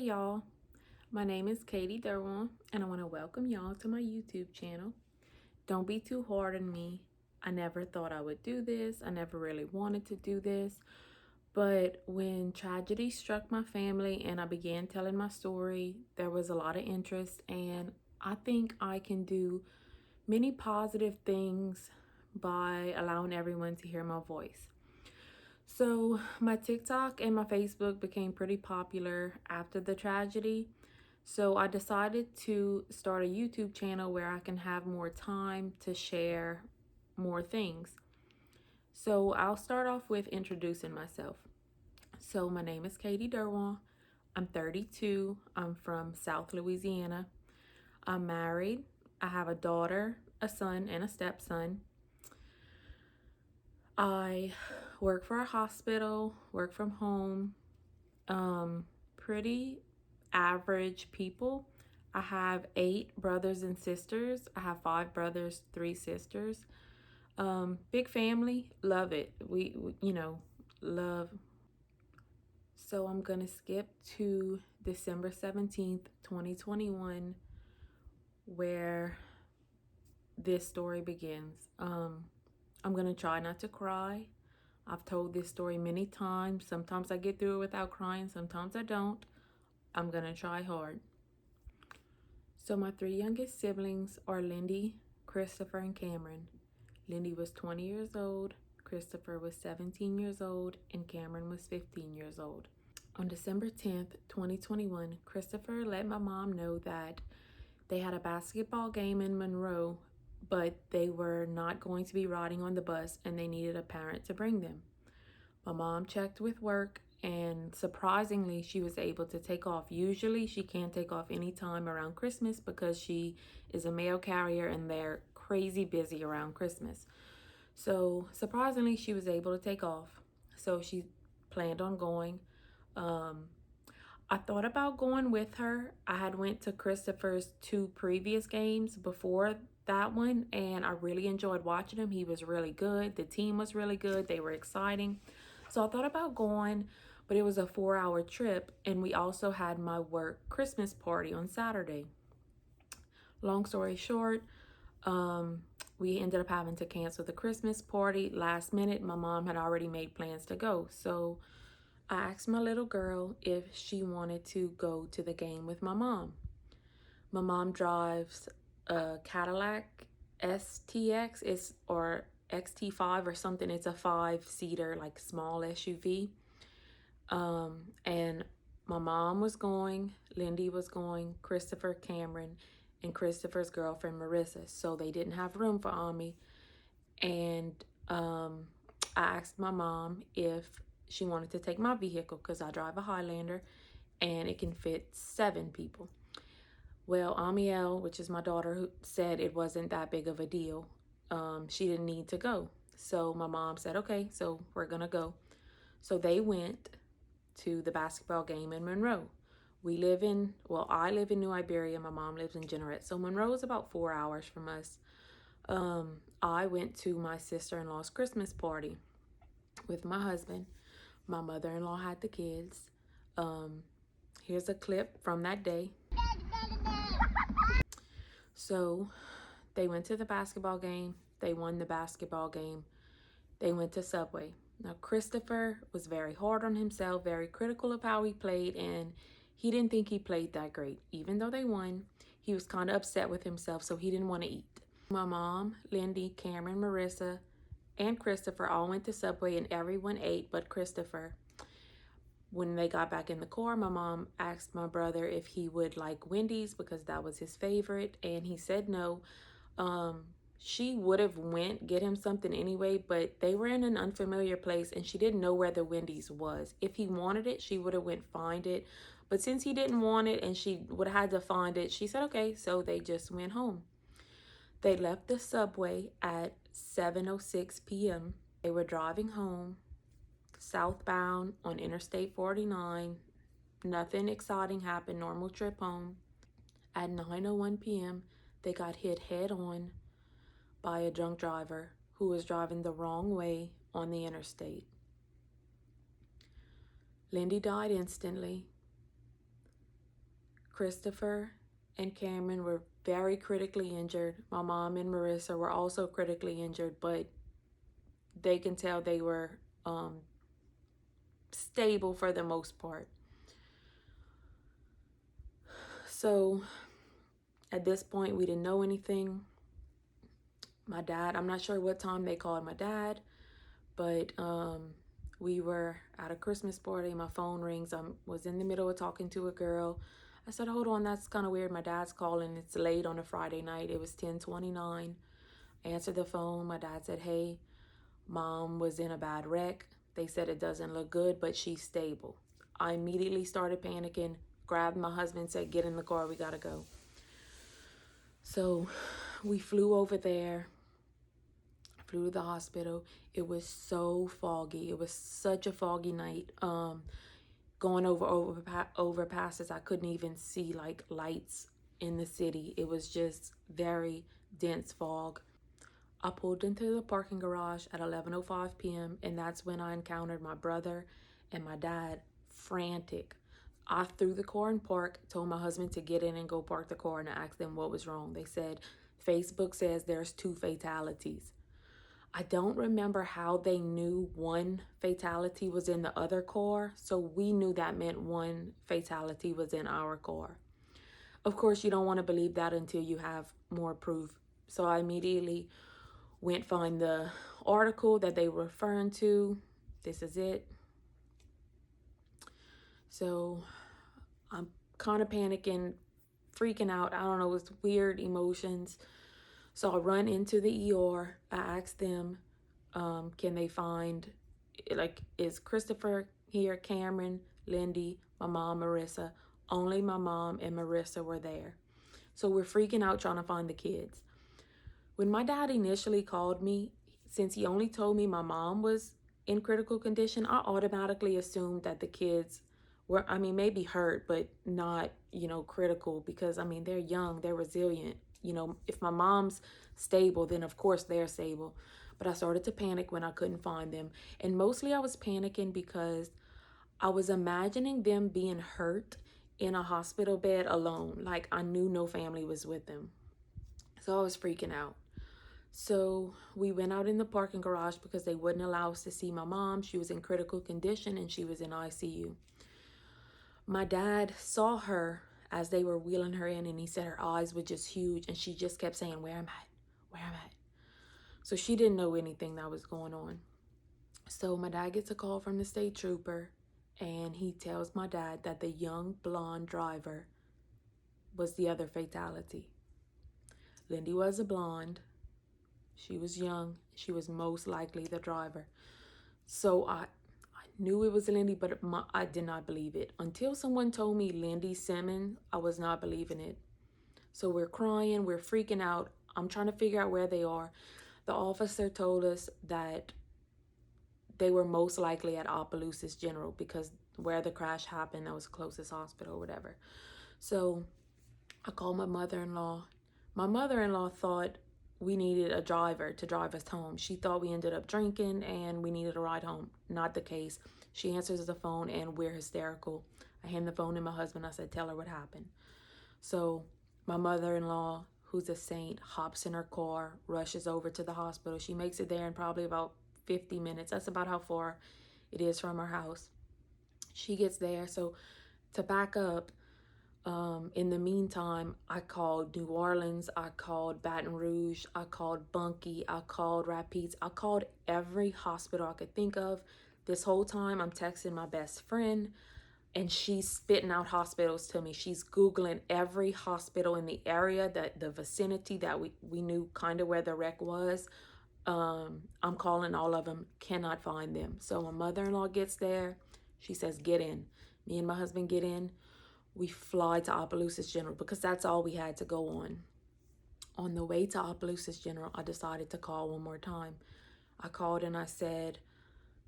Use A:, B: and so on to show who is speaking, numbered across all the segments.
A: y'all, my name is Katie Derwan and I want to welcome y'all to my YouTube channel. Don't be too hard on me. I never thought I would do this. I never really wanted to do this. But when tragedy struck my family and I began telling my story, there was a lot of interest, and I think I can do many positive things by allowing everyone to hear my voice. So my TikTok and my Facebook became pretty popular after the tragedy. So I decided to start a YouTube channel where I can have more time to share more things. So I'll start off with introducing myself. So my name is Katie Derwan. I'm 32. I'm from South Louisiana. I'm married. I have a daughter, a son, and a stepson. I work for a hospital, work from home, pretty average people. I have 8 brothers and sisters. I have 5 brothers, 3 sisters. Big family, love it. We love. So I'm gonna skip to December 17th, 2021, where this story begins. I'm gonna try not to cry. I've told this story many times. Sometimes I get through it without crying, sometimes I don't. I'm gonna try hard. So my 3 youngest siblings are Lindy, Christopher, and Cameron. Lindy was 20 years old, Christopher was 17 years old, and Cameron was 15 years old. On December 10th, 2021, Christopher let my mom know that they had a basketball game in Monroe, but they were not going to be riding on the bus and they needed a parent to bring them. My mom checked with work, and surprisingly, she was able to take off. Usually, she can't take off any time around Christmas because she is a mail carrier and they're crazy busy around Christmas. So, surprisingly, she was able to take off. So, she planned on going. I thought about going with her. I had went to Christopher's 2 previous games before that one, and I really enjoyed watching him. He was really good. The team was really good. They were exciting. So I thought about going, but it was a 4-hour trip, and we also had my work Christmas party on Saturday. Long story short, we ended up having to cancel the Christmas party last minute. My mom had already made plans to go. So I asked my little girl if she wanted to go to the game with my mom. My mom drives a Cadillac STX or XT5 or something. It's a 5-seater, like small SUV. And my mom was going, Lindy was going, Christopher, Cameron, and Christopher's girlfriend Marissa. So they didn't have room for Ami. And I asked my mom if she wanted to take my vehicle because I drive a Highlander and it can fit 7 people. Well, Amiel, which is my daughter, who said it wasn't that big of a deal. She didn't need to go. So my mom said, okay, so we're gonna go. So they went to the basketball game in Monroe. I live in New Iberia. My mom lives in Jeanerette. So Monroe is about 4 hours from us. I went to my sister-in-law's Christmas party with my husband. My mother-in-law had the kids. Here's a clip from that day. So they went to the basketball game. They won the basketball game. They went to Subway. Now, Christopher was very hard on himself, very critical of how he played, and he didn't think he played that great. Even though they won, he was kind of upset with himself, so he didn't want to eat. My mom, Lindy, Cameron, Marissa, and Christopher all went to Subway, and everyone ate but Christopher. When they got back in the car, my mom asked my brother if he would like Wendy's because that was his favorite, and he said no. She would have went get him something anyway, but they were in an unfamiliar place and she didn't know where the Wendy's was. If he wanted it, she would have went find it. But since he didn't want it and she would have had to find it, she said okay, so they just went home. They left the Subway at 7:06 p.m. They were driving home southbound on Interstate 49. Nothing exciting happened, normal trip home. At 9:01 p.m., they got hit head on by a drunk driver who was driving the wrong way on the interstate. Lindy died instantly. Christopher and Cameron were very critically injured. My mom and Marissa were also critically injured, but they can tell they were stable for the most part. So at this point, we didn't know anything. My dad, I'm not sure what time they called my dad, but we were at a Christmas party. My phone rings. I was in the middle of talking to a girl. I said, hold on, that's kind of weird. My dad's calling. It's late on a Friday night. It was 10:29. I answered the phone. My dad said, hey, mom was in a bad wreck. They said it doesn't look good, but she's stable. I immediately started panicking, grabbed my husband, said, get in the car, we gotta go. So we flew over there, flew to the hospital. It was so foggy. It was such a foggy night. Going over overpasses, I couldn't even see like lights in the city. It was just very dense fog. I pulled into the parking garage at 11:05 p.m. and that's when I encountered my brother and my dad, frantic. I threw the car in park, told my husband to get in and go park the car, and I asked them what was wrong. They said, Facebook says there's 2 fatalities. I don't remember how they knew one fatality was in the other car, so we knew that meant one fatality was in our car. Of course, you don't want to believe that until you have more proof. So I immediately went find the article that they were referring to. This is it. So I'm kind of panicking, freaking out. I don't know, it's weird emotions. So I run into the ER. I asked them, can they find, like, is Christopher here, Cameron, Lindy, my mom, Marissa? Only my mom and Marissa were there. So we're freaking out trying to find the kids. When my dad initially called me, since he only told me my mom was in critical condition, I automatically assumed that the kids were, I mean, maybe hurt, but not, critical, because, they're young, they're resilient. If my mom's stable, then of course they're stable. But I started to panic when I couldn't find them. And mostly I was panicking because I was imagining them being hurt in a hospital bed alone. Like I knew no family was with them. So I was freaking out. So we went out in the parking garage because they wouldn't allow us to see my mom. She was in critical condition and she was in ICU. My dad saw her as they were wheeling her in, and he said her eyes were just huge, and she just kept saying, where am I? Where am I? So she didn't know anything that was going on. So my dad gets a call from the state trooper, and he tells my dad that the young blonde driver was the other fatality. Lindy was a blonde. She was young. She was most likely the driver. So I knew it was Lindy, but I did not believe it. Until someone told me Lindy Simmons, I was not believing it. So we're crying, we're freaking out. I'm trying to figure out where they are. The officer told us that they were most likely at Opelousas General because where the crash happened, that was the closest hospital or whatever. So I called my mother-in-law. My mother-in-law thought we needed a driver to drive us home. She thought we ended up drinking and we needed a ride home. Not the case. She answers the phone and we're hysterical. I hand the phone to my husband. I said, tell her what happened. So my mother-in-law, who's a saint, hops in her car, rushes over to the hospital. She makes it there in probably about 50 minutes. That's about how far it is from our house. She gets there. So to back up, in the meantime, I called New Orleans, I called Baton Rouge, I called Bunkie, I called Rapides, I called every hospital I could think of. This whole time I'm texting my best friend and she's spitting out hospitals to me. She's Googling every hospital in the area, the vicinity that we knew kind of where the wreck was. I'm calling all of them, cannot find them. So my mother-in-law gets there. She says, get in. Me and my husband get in. We fly to Opelousas General because that's all we had to go on. On the way to Opelousas General, I decided to call one more time. I called and I said,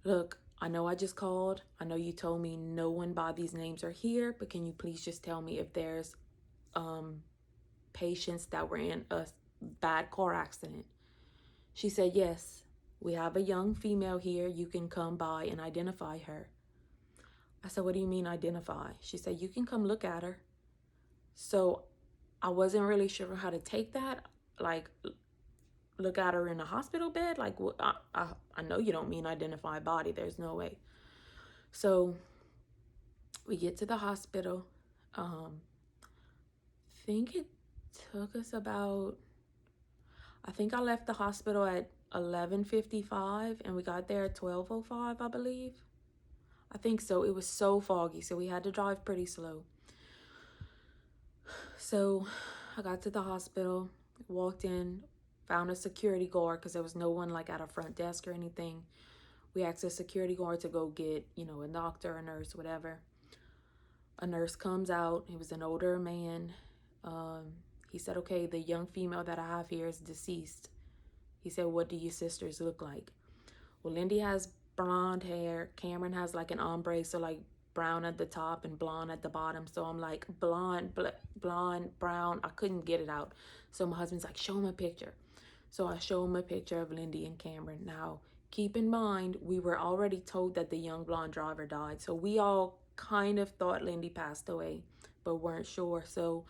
A: look, I know I just called. I know you told me no one by these names are here, but can you please just tell me if there's patients that were in a bad car accident? She said, yes, we have a young female here. You can come by and identify her. I said, what do you mean identify? She said, you can come look at her. So I wasn't really sure how to take that. Like, look at her in a hospital bed. Like, I know you don't mean identify body. There's no way. So we get to the hospital. I think it took us about, I think I left the hospital at 11:55 and we got there at 12:05, I believe. I think so. It was so foggy, so we had to drive pretty slow. So I got to the hospital, walked in, found a security guard because there was no one like at a front desk or anything. We asked a security guard to go get, a doctor, a nurse, whatever. A nurse comes out. He was an older man. He said, okay, the young female that I have here is deceased. He said, what do your sisters look like? Well, Lindy has blonde hair. Cameron has like an ombre, so like brown at the top and blonde at the bottom. So I'm like, blonde, brown. I couldn't get it out. So my husband's like, show him a picture. So I show him a picture of Lindy and Cameron. Now, keep in mind, we were already told that the young blonde driver died. So we all kind of thought Lindy passed away, but weren't sure. So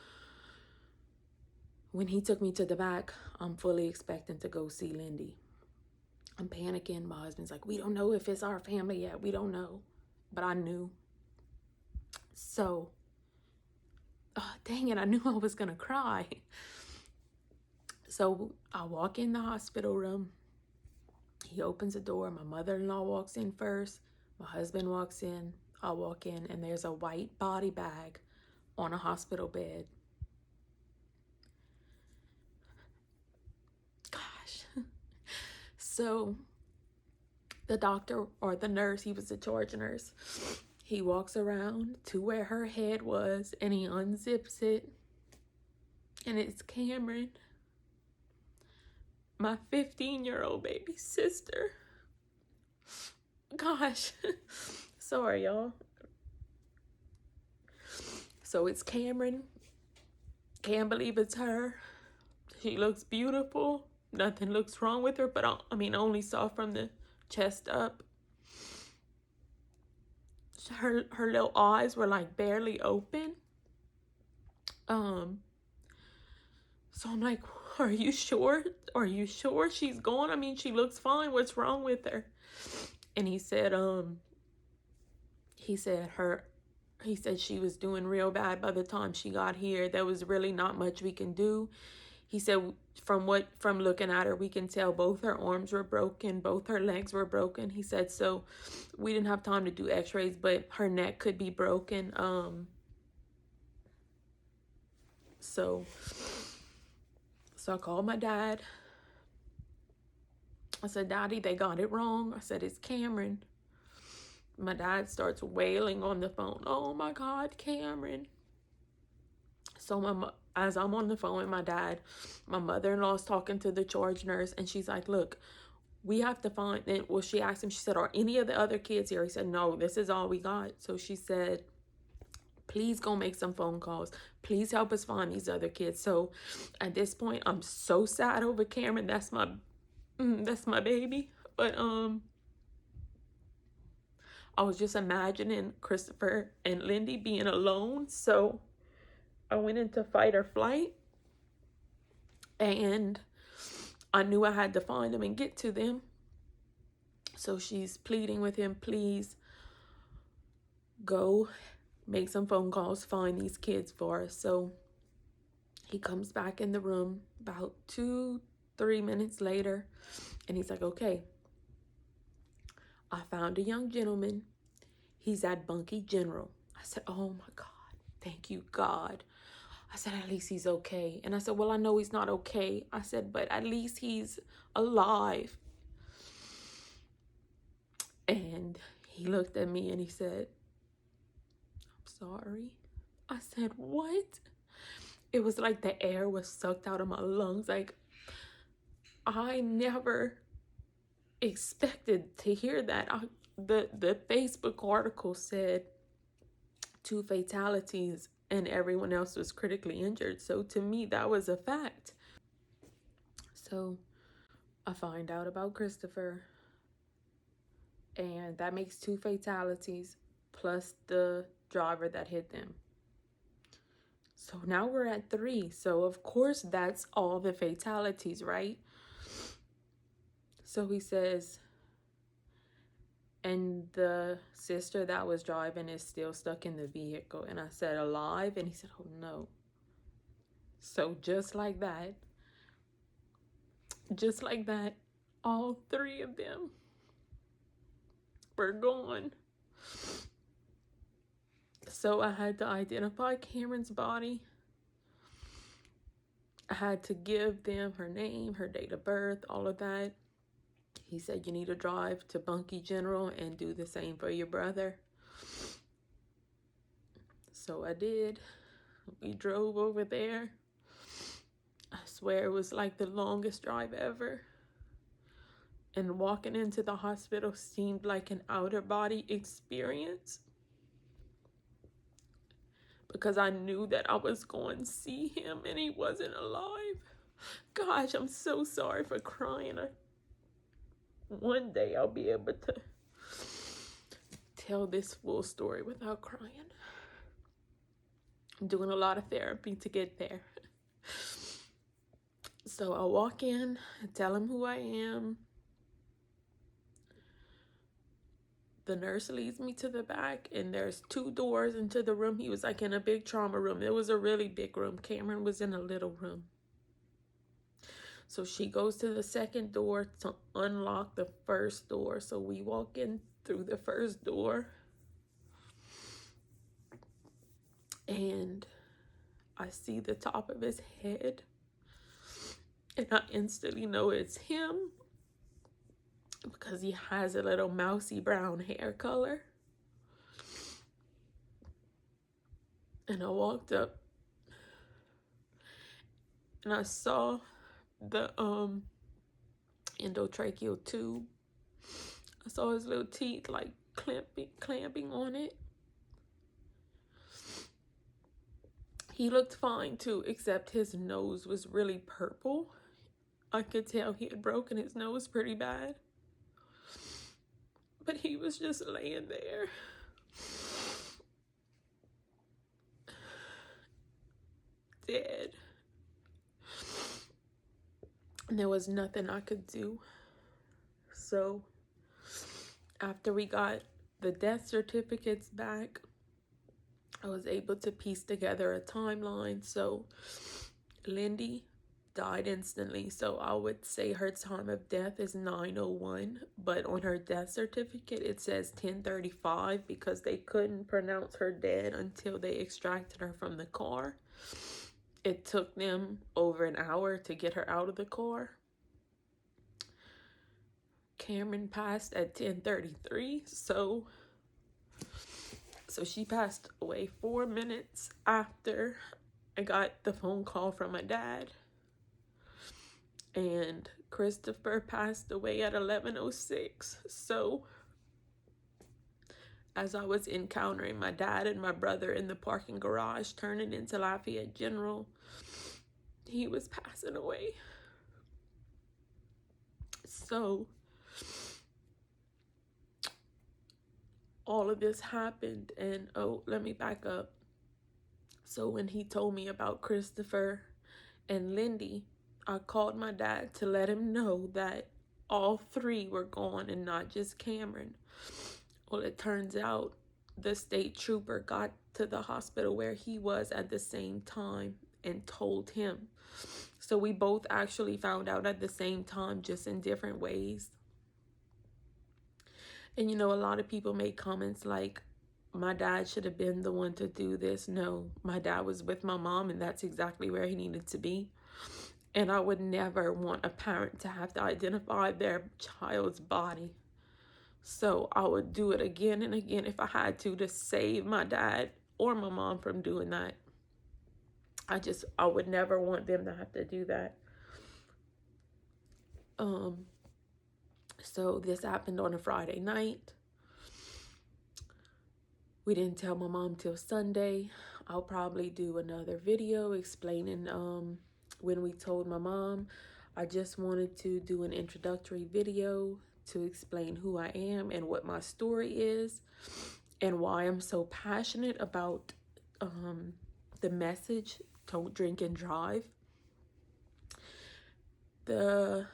A: when he took me to the back, I'm fully expecting to go see Lindy. I'm panicking. My husband's like, we don't know if it's our family yet. We don't know. But I knew. So, dang it, I knew I was going to cry. So I walk in the hospital room. He opens the door. My mother-in-law walks in first. My husband walks in. I walk in, and there's a white body bag on a hospital bed. Gosh. So the doctor or the nurse, he was the charge nurse, he walks around to where her head was and he unzips it, and it's Cameron, my 15-year-old baby sister. Gosh. Sorry, y'all. So it's Cameron. Can't believe it's her. She looks beautiful. Nothing looks wrong with her, but I only saw from the chest up. Her little eyes were like barely open. So I'm like, are you sure? Are you sure she's gone? She looks fine. What's wrong with her? And he said she was doing real bad by the time she got here. There was really not much we can do. He said from looking at her, we can tell both her arms were broken, both her legs were broken. He said, so we didn't have time to do x-rays, but her neck could be broken. So I called my dad. I said, Daddy, they got it wrong. I said, it's Cameron. My dad starts wailing on the phone. Oh my God, Cameron. So as I'm on the phone with my dad, my mother-in-law's talking to the charge nurse, and she's like, look, we have to find, and well, she asked him, she said, are any of the other kids here? He said, no, this is all we got. So she said, please go make some phone calls. Please help us find these other kids. So at this point, I'm so sad over Cameron. That's my baby. But I was just imagining Christopher and Lindy being alone. So I went into fight or flight, and I knew I had to find them and get to them. So she's pleading with him, please go make some phone calls, find these kids for us. So he comes back in the room about 2-3 minutes later, and he's like, okay, I found a young gentleman. He's at Bunkie General. I said, oh my God, thank you, God. I said, at least he's okay. And I said, well, I know he's not okay. I said, but at least he's alive. And he looked at me and he said, I'm sorry. I said, what? It was like the air was sucked out of my lungs. Like, I never expected to hear that. The Facebook article said 2 fatalities and everyone else was critically injured. So to me, that was a fact. So I find out about Christopher, and that makes 2 fatalities plus the driver that hit them. So So now we're at 3. So of course that's all the fatalities, right? So he says, and the sister that was driving is still stuck in the vehicle. And I said, alive? And he said, oh no. So just like that, all 3 of them were gone. So I had to identify Cameron's body. I had to give them her name, her date of birth, all of that. He said, you need to drive to Bunkie General and do the same for your brother. So I did. We drove over there. I swear it was like the longest drive ever. And walking into the hospital seemed like an outer body experience, because I knew that I was going to see him and he wasn't alive. Gosh, I'm so sorry for crying. One day I'll be able to tell this full story without crying. I'm doing a lot of therapy to get there. So I walk in and tell him who I am. The nurse leads me to the back, and there's 2 doors into the room. He was like in a big trauma room. It was a really big room. Cameron was in a little room. So she goes to the second door to unlock the first door. So we walk in through the first door, and I see the top of his head, and I instantly know it's him, because he has a little mousy brown hair color. And I walked up and I saw the endotracheal tube. I saw his little teeth like clamping on it. He looked fine too, except his nose was really purple. I could tell he had broken his nose pretty bad. But he was just laying there. Dead. And there was nothing I could do. So after we got the death certificates back, I was able to piece together a timeline. So Lindy died instantly, so I would say her time of death is 9:01, but on her death certificate it says 10:35 because they couldn't pronounce her dead until they extracted her from the car. It took them over an hour to get her out of the car. Cameron passed at 10:33, so she passed away 4 minutes after I got the phone call from my dad. And Christopher passed away at 11:06. So as I was encountering my dad and my brother in the parking garage turning into Lafayette General, he was passing away. So all of this happened, and let me back up. So when he told me about Christopher and Lindy, I called my dad to let him know that all 3 were gone and not just Cameron. Well, it turns out the state trooper got to the hospital where he was at the same time and told him. So we both actually found out at the same time, just in different ways. And a lot of people make comments like, my dad should have been the one to do this. No, my dad was with my mom, and that's exactly where he needed to be. And I would never want a parent to have to identify their child's body. So I would do it again and again if I had to save my dad or my mom from doing that. I would never want them to have to do that. So this happened on a Friday night. We didn't tell my mom till Sunday. I'll probably do another video explaining when we told my mom. I just wanted to do an introductory video to explain who I am and what my story is and why I'm so passionate about the message, don't drink and drive. The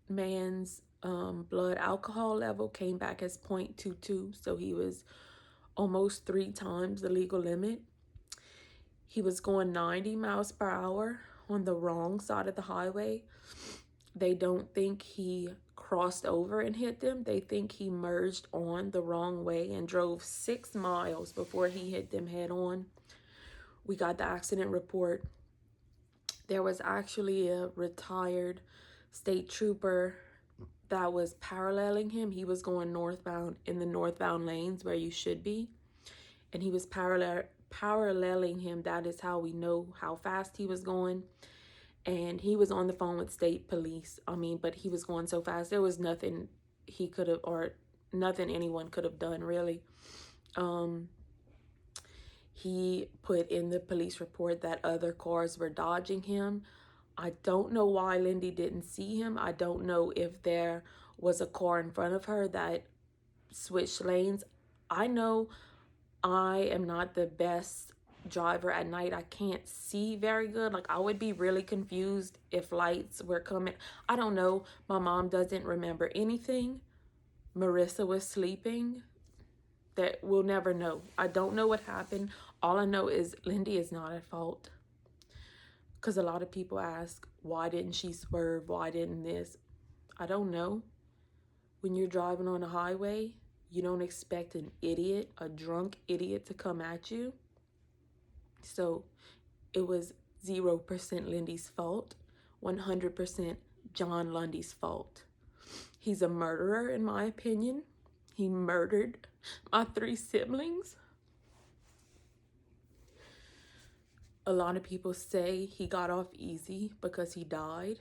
A: man's blood alcohol level came back as 0.22, so he was almost 3 times the legal limit. He was going 90 miles per hour on the wrong side of the highway. They don't think he crossed over and hit them. They think he merged on the wrong way and drove 6 miles before he hit them head on. We got the accident report. There was actually a retired state trooper that was paralleling him. He was going northbound in the northbound lanes where you should be, and he was paralleling him. That is how we know how fast he was going. And he was on the phone with state police. But he was going so fast, there was nothing he could have, or nothing anyone could have done, really. He put in the police report that other cars were dodging him. I don't know why Lindy didn't see him. I don't know if there was a car in front of her that switched lanes. I know I am not the best driver at night. I can't see very good. Like, I would be really confused if lights were coming. I don't know. My mom doesn't remember anything. Marissa was sleeping. That we'll never know. I don't know what happened. All I know is Lindy is not at fault. Because a lot of people ask, why didn't she swerve? Why didn't this? I don't know. When you're driving on a highway, you don't expect an idiot, a drunk idiot, to come at you. So it was 0% Lindy's fault, 100% John Lundy's fault. He's a murderer, in my opinion. He murdered my 3 siblings. A lot of people say he got off easy because he died.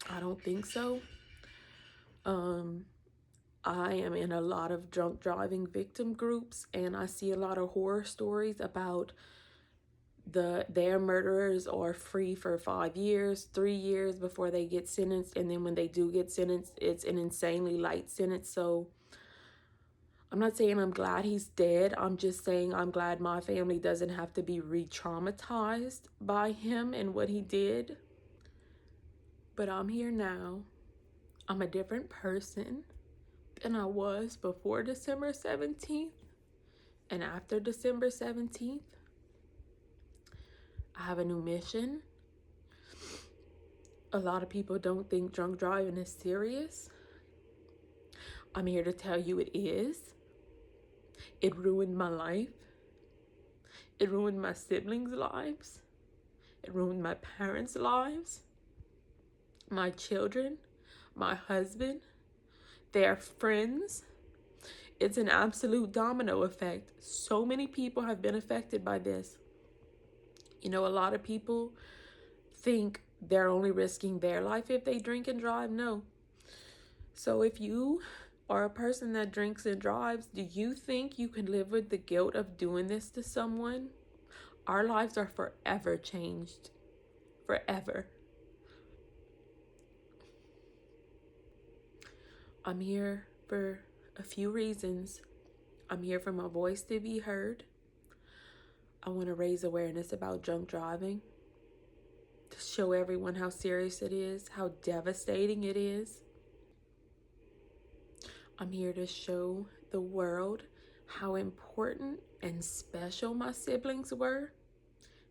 A: I don't think so. I am in a lot of drunk driving victim groups, and I see a lot of horror stories about their murderers are free for 5 years, 3 years before they get sentenced, and then when they do get sentenced, it's an insanely light sentence. So I'm not saying I'm glad he's dead. I'm just saying I'm glad my family doesn't have to be re-traumatized by him and what he did. But I'm here now. I'm a different person than I was before December 17th and after December 17th. I have a new mission. A lot of people don't think drunk driving is serious. I'm here to tell you it is. It ruined my life. It ruined my siblings' lives. It ruined my parents' lives. My children, my husband, their friends. It's an absolute domino effect. So many people have been affected by this. You know, a lot of people think they're only risking their life if they drink and drive. No. So if you are a person that drinks and drives, do you think you can live with the guilt of doing this to someone? Our lives are forever changed. Forever. I'm here for a few reasons. I'm here for my voice to be heard. I want to raise awareness about drunk driving, to show everyone how serious it is, how devastating it is. I'm here to show the world how important and special my siblings were.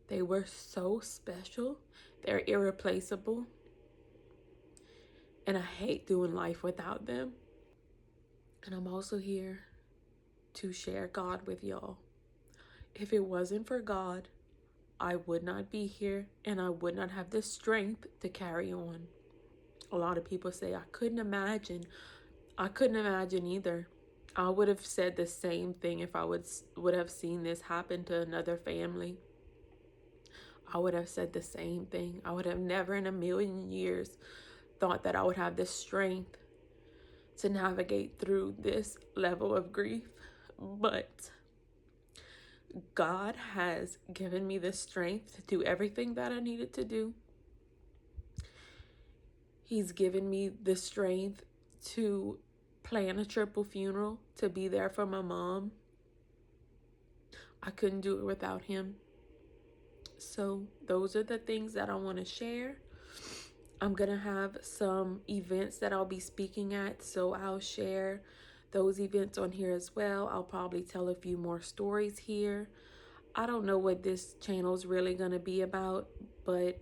A: They were so special. They're irreplaceable. And I hate doing life without them. And I'm also here to share God with y'all. If it wasn't for God, I would not be here, and I would not have the strength to carry on. A lot of people say, I couldn't imagine. I couldn't imagine either. I would have said the same thing if I would have seen this happen to another family. I would have said the same thing. I would have never in a million years thought that I would have the strength to navigate through this level of grief. But God has given me the strength to do everything that I needed to do. He's given me the strength to plan a triple funeral, to be there for my mom. I couldn't do it without him. So those are the things that I want to share. I'm going to have some events that I'll be speaking at, so I'll share those events on here as well. I'll probably tell a few more stories here. I don't know what this channel is really going to be about, but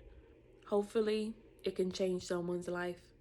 A: hopefully it can change someone's life.